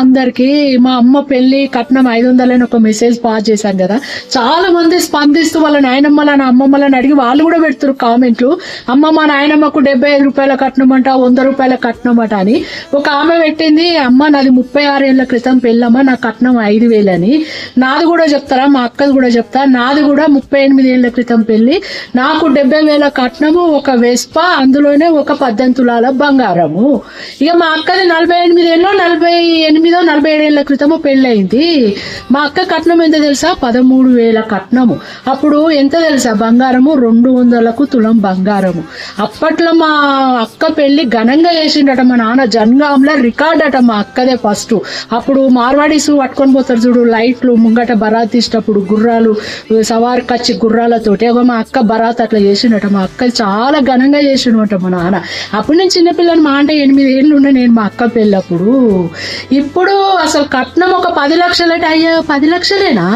అందరికి మా అమ్మ పెళ్లి కట్నం 500 అని ఒక మెసేజ్ పాస్ చేశాను కదా. చాలా మంది స్పందిస్తూ వాళ్ళ నాయనమ్మలను అమ్మమ్మలను అడిగి వాళ్ళు కూడా పెడుతున్నారు కామెంట్లు. అమ్మ మా నాయనమ్మకు 75 రూపాయల కట్నం అంట, 100 రూపాయల కట్నం అట అని. ఒక ఆమె పెట్టింది, అమ్మ నాది 36 ఏళ్ల క్రితం పెళ్ళమ్మ, నా కట్నం 5,000 అని. నాది కూడా చెప్తారా, మా అక్కది కూడా చెప్తా. నాది కూడా 38 ఏళ్ల క్రితం పెళ్లి. నాకు 70,000 కట్నము, ఒక వెస్ప, అందులోనే ఒక 18 తులాల బంగారము. ఇక మా అక్కది 48 ఏళ్ళు, 47 ఏళ్ల క్రితము పెళ్ళయింది. మా అక్క కట్నం ఎంత తెలుసా? 13,000 కట్నము. అప్పుడు ఎంత తెలుసా బంగారము? 200కు తులం బంగారము. అప్పట్లో మా అక్క పెళ్లి ఘనంగా చేసిండట మా నాన్న. జన్గాంలో రికార్డ్ అట మా అక్కదే ఫస్ట్. అప్పుడు మార్వాడీసు పట్టుకొని పోతారు చూడు, లైట్లు ముంగట బరాత్ ఇష్టప్పుడు గుర్రాలు సవారి కచ్చి గుర్రాలతోటి. మా అక్క బరాత్ అట్లా చేసిండట. మా అక్క చాలా ఘనంగా చేసిండట మా నాన్న. అప్పుడు నేను చిన్నపిల్లని, మా అంటే 8 ఏళ్ళు ఉండే నేను మా అక్క పెళ్ళప్పుడు. ఇప్పుడు అసలు కట్నం ఒక 10 లక్షలట. అయ్యా 10 లక్షలేనా?